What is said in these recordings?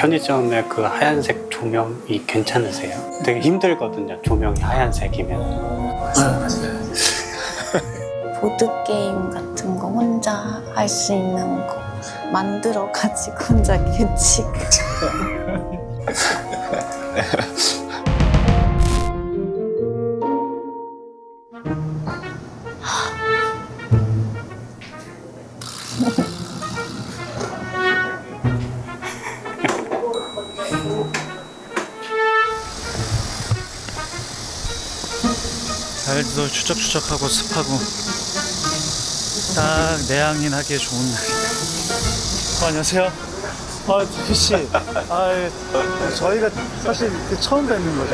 편의점에 그 하얀색 조명이 괜찮으세요? 되게 힘들거든요, 조명이 하얀색이면. 보드게임 같은 거 혼자 할 수 있는 거 만들어가지고 혼자 규칙. 날도 추적추적하고 습하고 딱 내향인하기에 좋은 날. 안녕하세요. 휘씨. 저희가 사실 처음 뵙는 거죠.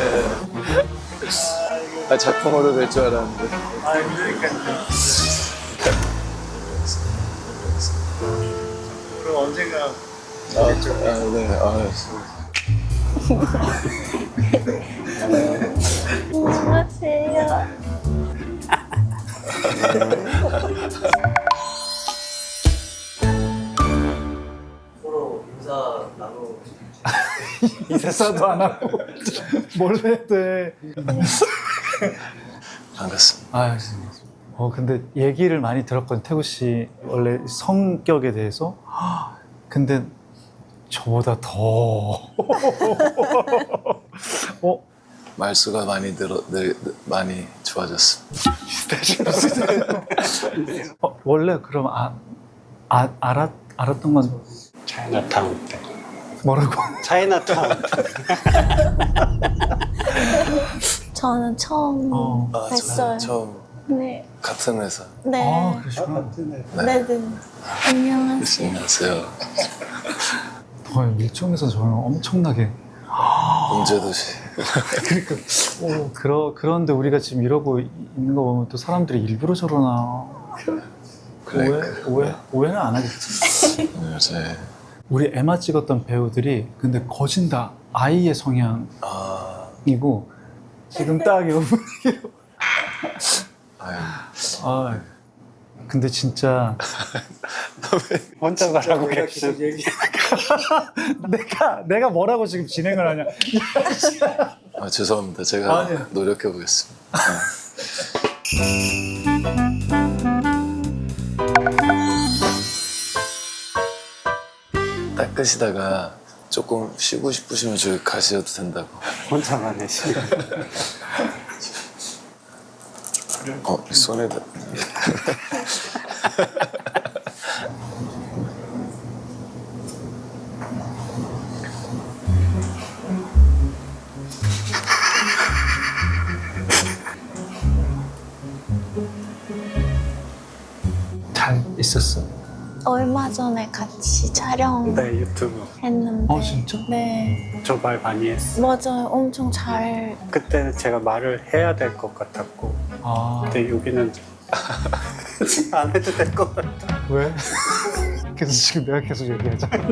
작품으로 뵐 줄 알았는데. 그러니까요. 그럼 언젠가 네. 안녕하세요. 서로 인사 나누고 인사도 안 하고 뭘 해야 돼. 반갑습니다. 근데 얘기를 많이 들었거든, 태구 씨 원래 성격에 대해서. 근데 저보다 더 말수가 많이 좋아졌습니다. 원래 그럼 알았던 건 차이나타운 때. 뭐라고? 차이나타운 때. 저는 처음 뵀어요. 처음 네. 같은 회사. 네. 그러시구나. 네네. 안녕하세요. 안녕하세요. 일정에서 저는 엄청나게 범죄도시. 그런데 우리가 지금 이러고 있는 거 보면 또 사람들이 일부러 저러나 오해는 안 하겠지. 요새 우리 에마 찍었던 배우들이 근데 거진 다 아이의 성향이고 지금 딱 이 분위기로 근데 진짜 혼자 가라고 계시는. 내가 뭐라고 지금 진행을 하냐. 죄송합니다. 제가 노력해 보겠습니다. 닦으시다가 조금 쉬고 싶으시면 저기 가셔도 된다고. 혼자만 해시. 손에다. 잘 있었어? 얼마 전에 같이 촬영했는데. 네, 유튜브. 진짜? 네. 저 말 많이 했어. 맞아요. 엄청 잘. 그때는 제가 말을 해야 될 것 같았고. 근데 여기는 안 해도 될 것 같아. 왜? 그래서 지금 내가 계속 얘기하잖아.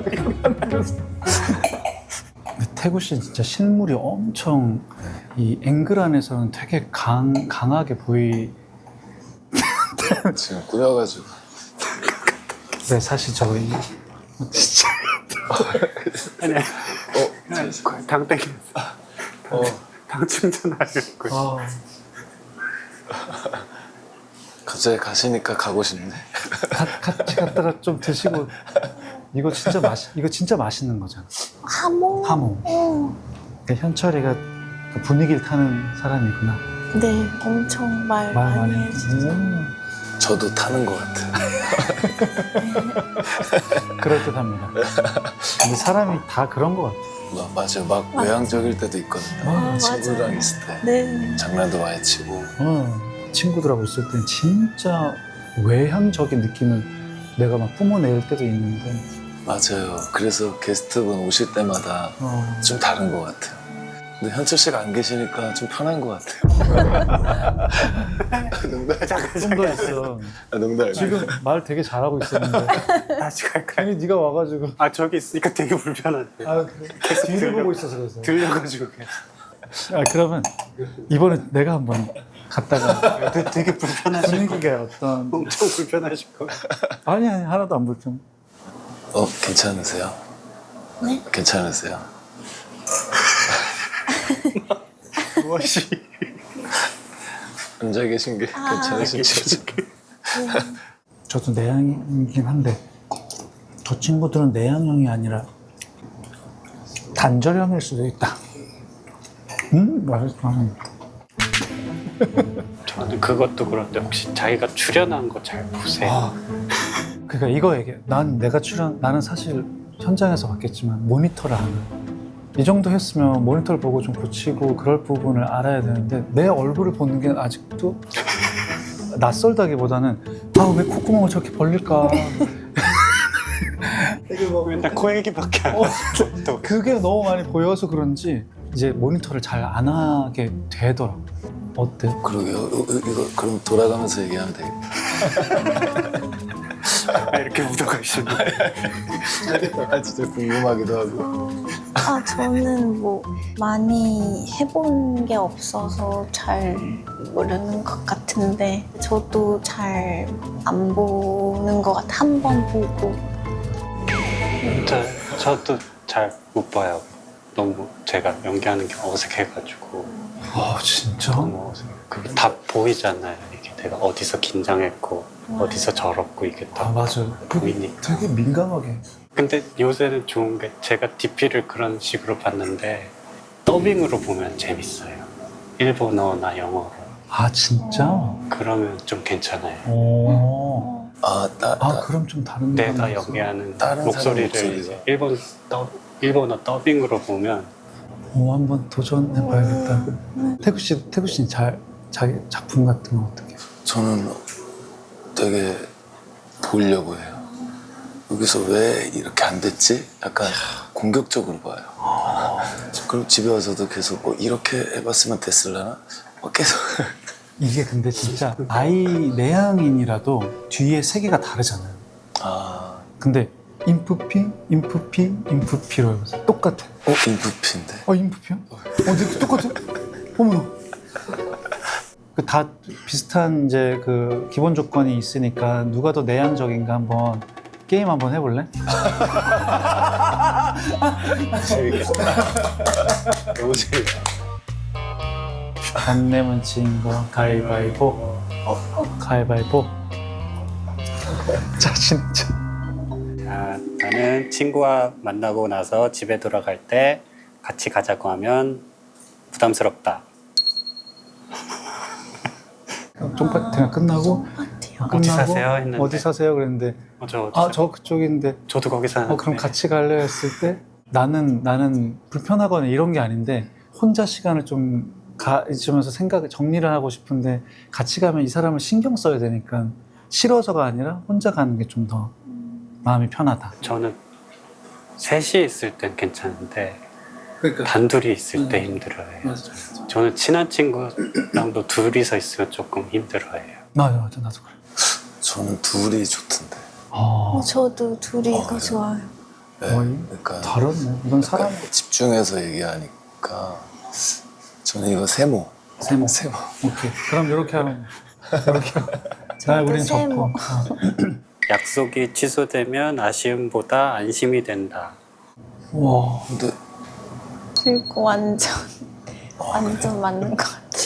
태구 씨는 진짜 실물이 엄청 이 앵글 안에서는 되게 강하게 지금 꾸며가지고. 네, 사실 저희 진짜 아니야. 당 땡겼어. 당 충전하려고. 갑자기 가시니까 가고 싶네. 같이 갔다가 좀 드시고 이거 진짜 맛있는 거잖아. 하모. 현철이가 그 분위기를 타는 사람이구나. 네, 엄청 말 많이 해주죠. 저도 타는 것 같아요. 그럴듯합니다. 근데 사람이 다 그런 것 같아. 맞아요. 막 외향적일 때도 있거든요. 친구랑 있을 때. 네. 장난도 많이 치고. 친구들하고 있을 땐 진짜 외향적인 느낌을 내가 막 뿜어낼 때도 있는데. 맞아요. 그래서 게스트분 오실 때마다 좀 다른 것 같아요. 근데 현철 씨가 안 계시니까 좀 편한 것 같아요. 농담. 좀 더 있어. 농담. 지금 말 되게 잘하고 있었는데 다시 갈까요? 괜히 네가 와가지고 저기 있으니까 되게 불편하네. 그래? 뒤를 보고 있어서 그래서. 들려가지고 계속. 그러면 이번에 내가 한번 갔다가 되게 불편하실 거. 분위기가 어떤 엄청 불편하실 거. 아니 하나도 안 불편. 괜찮으세요? 네? 괜찮으세요? 무엇이? 앉아 계신 게 괜찮으신지. 저도 내향이긴 한데 저 친구들은 내향형이 아니라 단절형일 수도 있다. 맛있다. 저는 그것도 그런데 혹시 자기가 출연한 거 잘 보세요? 그러니까 이거 얘기해. 나는 사실 현장에서 봤겠지만 모니터를 하는. 이 정도 했으면 모니터를 보고 좀 고치고 그럴 부분을 알아야 되는데 내 얼굴을 보는 게 아직도 낯설다기보다는 왜 콧구멍을 저렇게 벌릴까. 맨날 코 얘기밖에 안 하죠. 그게 너무 많이 보여서 그런지 이제 모니터를 잘 안 하게 되더라고. 어때? 그러게요. 이거 그럼 돌아가면서 얘기하면 되겠다. 이렇게 묻어가시는. 진짜 궁금하기도 하고. 저는 뭐 많이 해본 게 없어서 잘 모르는 것 같은데 저도 잘 안 보는 것 같아. 한 번 보고. 저도 잘 못 봐요. 너무 제가 연기하는 게 어색해가지고. 진짜? 너무 어색해. 그게 다 보이잖아요. 이게 내가 어디서 긴장했고 어디서 저렇고 이게 다 맞아요. 보이니까. 되게 민감하게. 근데 요새는 좋은 게 제가 DP를 그런 식으로 봤는데 더빙으로 보면 재밌어요. 일본어나 영어로. 진짜? 그러면 좀 괜찮아요. 그럼 좀 다른 내가 거라서. 연기하는 다른 목소리를 사람 목소리가. 이제 일본어 더빙으로 보면 한번 도전해봐야겠다. 태구 씨는 자기 작품 같은 거 어떻게? 저는 되게 보려고 해요. 여기서 왜 이렇게 안 됐지? 약간 공격적으로 봐요. 그럼 집에 와서도 계속 이렇게 해봤으면 됐을라나? 계속. 이게 근데 진짜 아이 내향인이라도 뒤에 세 개가 다르잖아요. 근데 인프피로 해보세요. 똑같아. 인프피인데. 인프피야? 근데 똑같아? 어머나. 다 비슷한 이제 그 기본 조건이 있으니까 누가 더 내향적인가 한번 게임 한번 해볼래? 재밌겠다. 너무 재밌다. 안 내면 진 거 가위바위보. 가위바위보. 자 진짜. 자, 나는 친구와 만나고 나서 집에 돌아갈 때 같이 가자고 하면 부담스럽다. 쫑파티가 끝나고 어디 사세요? 했는데 어디 사세요? 그랬는데 저 그쪽인데 저도 거기 사는데 그럼 같이 갈래요? 했을 때 나는 불편하거나 이런 게 아닌데 혼자 시간을 좀 있으면서 정리를 하고 싶은데 같이 가면 이 사람을 신경 써야 되니까 싫어서가 아니라 혼자 가는 게 좀 더 마음이 편하다. 저는 셋이 있을 땐 괜찮은데 그러니까 단둘이 있을 때 힘들어해요. 맞아. 저는 친한 친구랑도 둘이서 있으면 조금 힘들어해요. 맞아 나도 그래. 저는 둘이 좋던데. 저도 둘이 더 좋아요. 네, 그러니까 다르네. 이건 사람. 집중해서 얘기하니까 저는 이거 세모. 오케이. 그럼 이렇게 하면 우린 세모. 접고. 약속이 취소되면 아쉬움보다 안심이 된다. 와. 근데 그리고 완전 맞는 것 같아.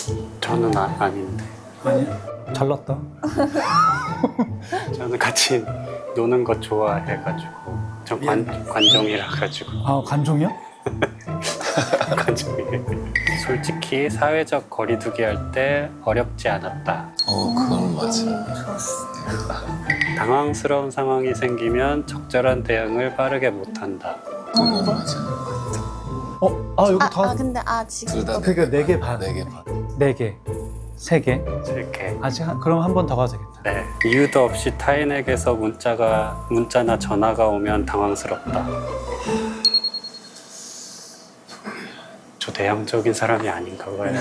저는 아닌데. 아니야. 잘났다. 저는 같이 노는 거 좋아해가지고 저 관종이라 가지고 관종이야? 관종이에요. 솔직히 사회적 거리두기 할 때 어렵지 않았다. 그건 맞아. 당황스러운 상황이 생기면 적절한 대응을 빠르게 못한다. 그건 맞아. 여기 다. 근데 아직 둘 다 그러니까 4개 반. 4개 반. 4개. 3개. 이렇게. 그럼 한 번 더 가도 되겠다. 네. 이유도 없이 타인에게서 문자나 전화가 오면 당황스럽다. 저 내향적인 사람이 아닌가 봐요.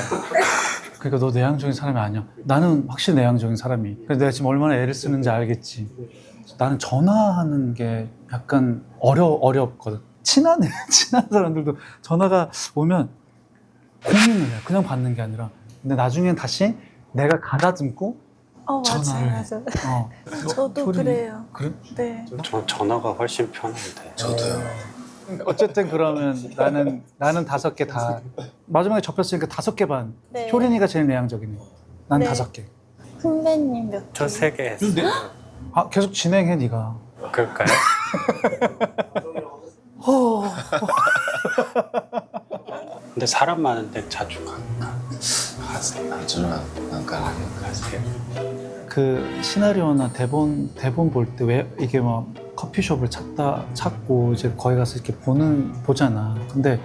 그러니까 너 내향적인 사람이 아니야. 나는 확실히 내향적인 사람이. 그래서 내가 지금 얼마나 애를 쓰는지 알겠지. 나는 전화하는 게 약간 어렵거든. 친한 사람들도 전화가 오면 고민을 해. 그냥 받는 게 아니라. 근데 나중엔 다시 내가 가다듬고 전화를 해. 맞아요. 저도 그래요. 그래? 네. 저 전화가 훨씬 편한데. 저도요. 어쨌든 그러면 나는 5개 다 마지막에 접혔으니까 5개 반. 네. 효린이가 제일 내향적이네. 난 네. 5개. 선배님 몇 개? 저 3개 했어요. 아 계속 진행해 네가. 그럴까요? 근데 사람 많은데 자주 가세요. 아주는 안 가요. 가세요. 그 시나리오나 대본 볼 때 왜 이게 막 커피숍을 찾고 이제 거기 가서 이렇게 보잖아. 근데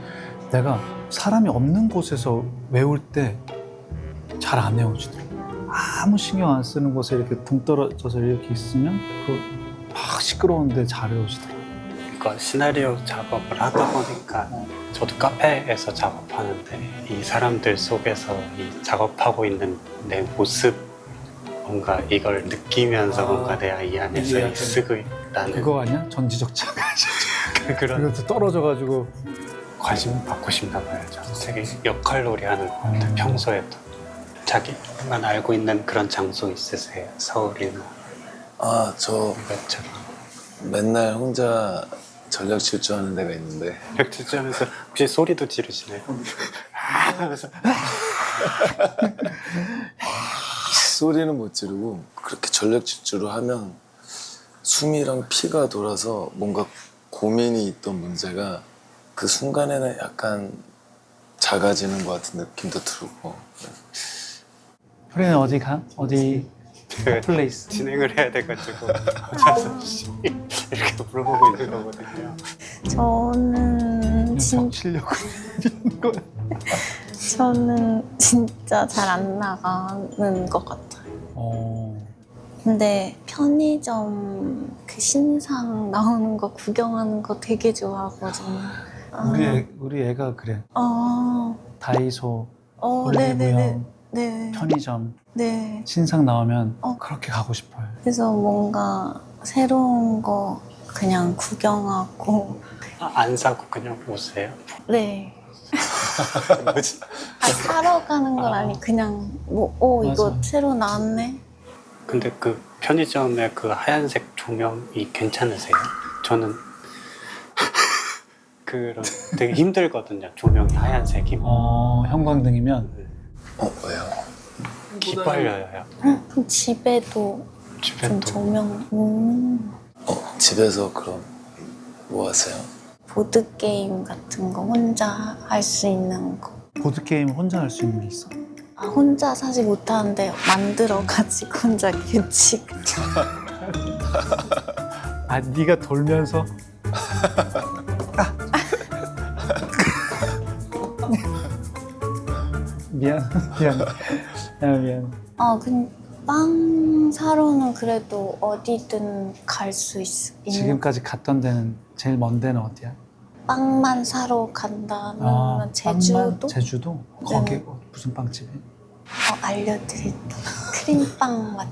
내가 사람이 없는 곳에서 외울 때 잘 안 외워지더라고. 아무 신경 안 쓰는 곳에 이렇게 붕 떨어져서 이렇게 있으면 막 시끄러운데 잘 외워지더라고. 이거 시나리오 작업을 하다 보니까 저도 카페에서 작업하는데 이 사람들 속에서 이 작업하고 있는 내 모습 뭔가 이걸 느끼면서 뭔가 내가 이 안에서 쓰고 있다는 그거 아니야? 전지적자. 그런 그래도 떨어져가지고 관심 받고 싶나 봐요. 저는 되게 역할놀이 하는 것 같아요. 평소에도 자기만 알고 있는 그런 장소 있으세요? 서울이나 아, 저 이것처럼 맨날 혼자 전력 질주하는 데가 있는데 백지점에서 혹시 소리도 지르시나요? 하면서 소리는 못 지르고 그렇게 전력 질주를 하면 숨이랑 피가 돌아서 뭔가 고민이 있던 문제가 그 순간에는 약간 작아지는 것 같은 느낌도 들고 효린이 어디 가? 어디 제가 플레이스? 진행을 해야 돼가지고 어쩔 수 없이 이렇게 물어보고 있는 거거든요. 저는 겹치려고 이러는 거야. 저는 진짜 잘 안 나가는 것 같아요. 근데 편의점 그 신상 나오는 거 구경하는 거 되게 좋아하거든요. 우리 애가 그래. 다이소, 네네네. 올리브영, 네. 편의점 네. 신상 나오면 어. 그렇게 가고 싶어요. 그래서 뭔가 새로운 거 그냥 구경하고. 안 사고 그냥 오세요? 네. 사러 가는 건 아니 그냥 이거 맞아. 새로 나왔네. 근데 그 편의점에 그 하얀색 조명이 괜찮으세요? 저는 그런 되게 힘들거든요. 조명이 하얀색이면 형광등이면 왜요? 기빨려요. 그럼 집에도 좀 집에도 조명. 집에서 그럼 뭐 하세요? 보드 게임 같은 거 혼자 할 수 있는 거. 보드 게임 혼자 할 수 있는 게 있어. 혼자 사실 못하는데 만들어가지고 혼자 규칙. 아 네가 돌면서 미안. 근데 빵 사러는 그래도 어디든 갈 수 있는. 지금까지 갔던 데는 제일 먼 데는 어디야? 빵만 사러 간다면 제주도? 빵만? 제주도? 네. 거기 무슨 빵집이? 알려드릴게요. 크림빵 맛.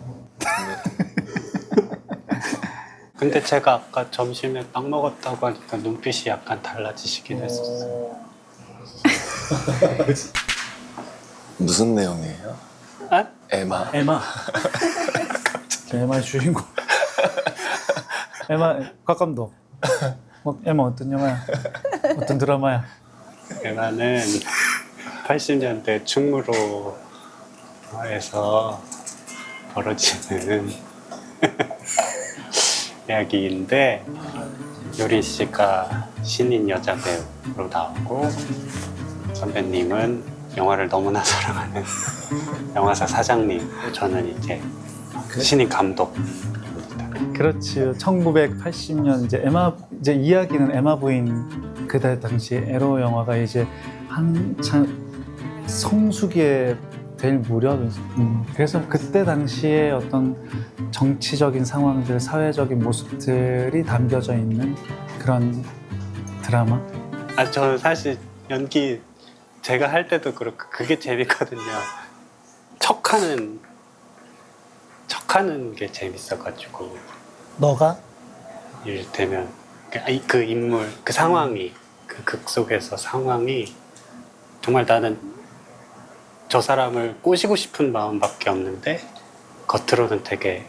근데 제가 아까 점심에 빵 먹었다고 하니까 눈빛이 약간 달라지시긴 했었어요. 무슨 내용이에요? 아? 에마? 에마의 주인공. 에마 곽감독. 에마 어떤 영화야? 어떤 드라마야? 에마는 80년대 충무로에서 벌어지는 이야기인데 요린 씨가 신인 여자 배우로 나오고 선배님은 영화를 너무나 사랑하는 영화사 사장님, 저는 이제 신인 감독입니다. 그렇지. 1980년 이제 이야기는 에마 부인 그때 당시 에로 영화가 이제 한참 성수기에 될 무렵. 그래서 그때 당시에 어떤 정치적인 상황들, 사회적인 모습들이 담겨져 있는 그런 드라마. 저는 사실 연기 제가 할 때도 그렇고 그게 재밌거든요. 척하는 게 재밌어가지고. 너가? 이를테면 그 인물, 그 상황이, 그 극 속에서 상황이 정말 나는 저 사람을 꼬시고 싶은 마음밖에 없는데 겉으로는 되게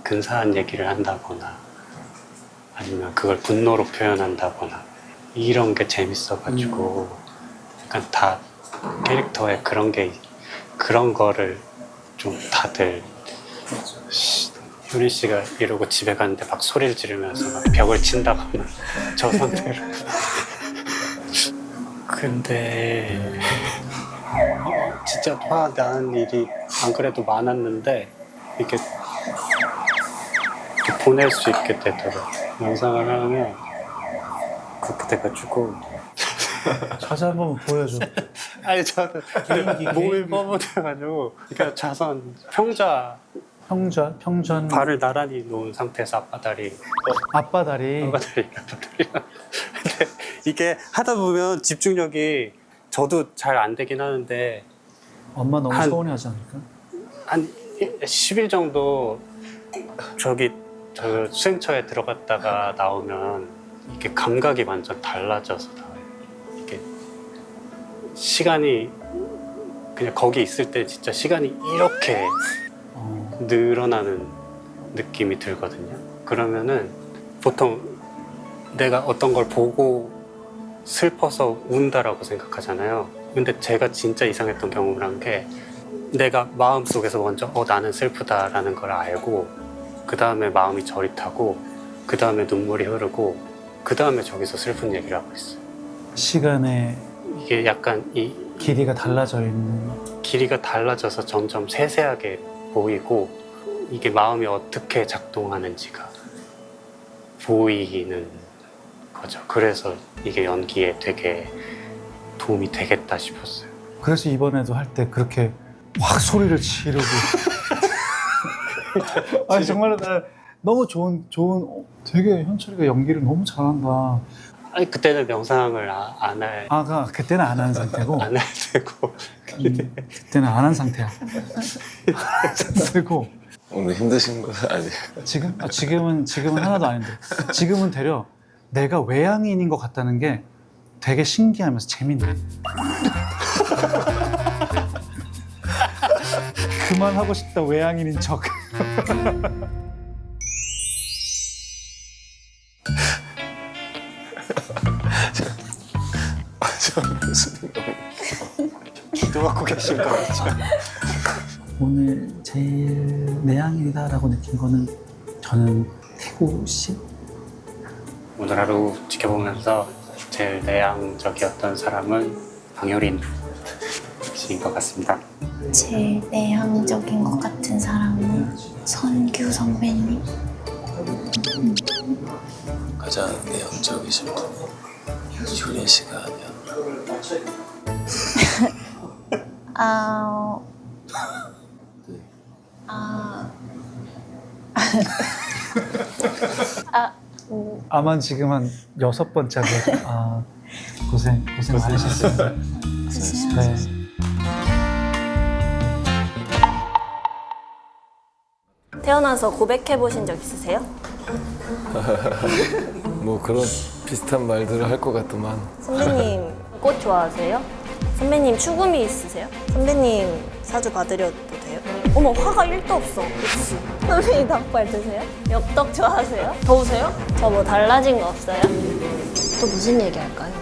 근사한 얘기를 한다거나 아니면 그걸 분노로 표현한다거나 이런 게 재밌어가지고 약간 다 캐릭터에 그런 거를 좀 다들 효린 씨가 이러고 집에 갔는데 막 소리를 지르면서 막 벽을 친다거나 저 상태로. 근데 진짜 화나는 일이 안 그래도 많았는데 이렇게 보낼 수 있게 되더라고. 영상을 하면 그렇게 돼가지고. 자세 한 번만 보여줘. 아니 저는 몸이 뻐근해가지고 그러니까 자선 평전 발을 나란히 놓은 상태에서 앞바다리 앞바다리. 근데 이게 하다 보면 집중력이 저도 잘 안 되긴 하는데 엄마 너무 한- 서운해하지 않을까? 한 10일 정도 저 수행처에 들어갔다가 나오면 이게 감각이 완전 달라져서 나와요. 이게 시간이 그냥 거기 있을 때 진짜 시간이 이렇게 늘어나는 느낌이 들거든요. 그러면은 보통 내가 어떤 걸 보고 슬퍼서 운다라고 생각하잖아요. 근데 제가 진짜 이상했던 경험을 한 게 내가 마음속에서 먼저 나는 슬프다라는 걸 알고 그 다음에 마음이 저릿하고 그 다음에 눈물이 흐르고 그 다음에 저기서 슬픈 얘기를 하고 있어요. 시간의 이게 약간 이 길이가 달라져 있는. 길이가 달라져서 점점 세세하게 보이고 이게 마음이 어떻게 작동하는지가 보이는 거죠. 그래서 이게 연기에 되게 도움이 되겠다 싶었어요. 그래서 이번에도 할 때 그렇게 확 소리를 지르고. 아니 정말로 나 너무 좋은 되게 현철이가 연기를 너무 잘한다. 아니 그때는 명상을 안 할 그때는 안 한 상태고. 되고 그때는 안 한 상태야. 안 상태고. 오늘 힘드신 거 아니에요? 지금은 하나도 아닌데. 지금은 되려 내가 외향인인 것 같다는 게 되게 신기하면서 재밌네. 그만하고 싶다 외향인인 척. 저 무슨 기도하고 계신 거 같죠? 오늘 제일 내향인이다라고 느낀 거는 저는 태구 씨. 오늘 하루 지켜보면서 제일 내향적이었던 사람은 방효린 씨인 것 같습니다. 제일 내향적인 것 같은 사람은 선규 선배님. 가장 내향적이신 분이 효린 씨가 아니야. 아만 지금 한 6번째고. 고생 많으셨어요. 네. 태어나서 고백해보신 적 있으세요? 뭐 그런 비슷한 말들을 할 것 같더만. 선배님 꽃 좋아하세요? 선배님 추구미 있으세요? 선배님 사주 봐드려도 돼요? 어머 화가 1도 없어. 그치? 선배님 닭발 드세요? 엽떡 좋아하세요? 더우세요? 저 뭐 달라진 거 없어요? 또 무슨 얘기 할까요?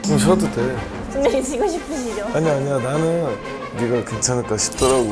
좀 쉬어도 돼. 선배님 지고 싶으시죠? 아니야 나는 네가 괜찮을까 싶더라고.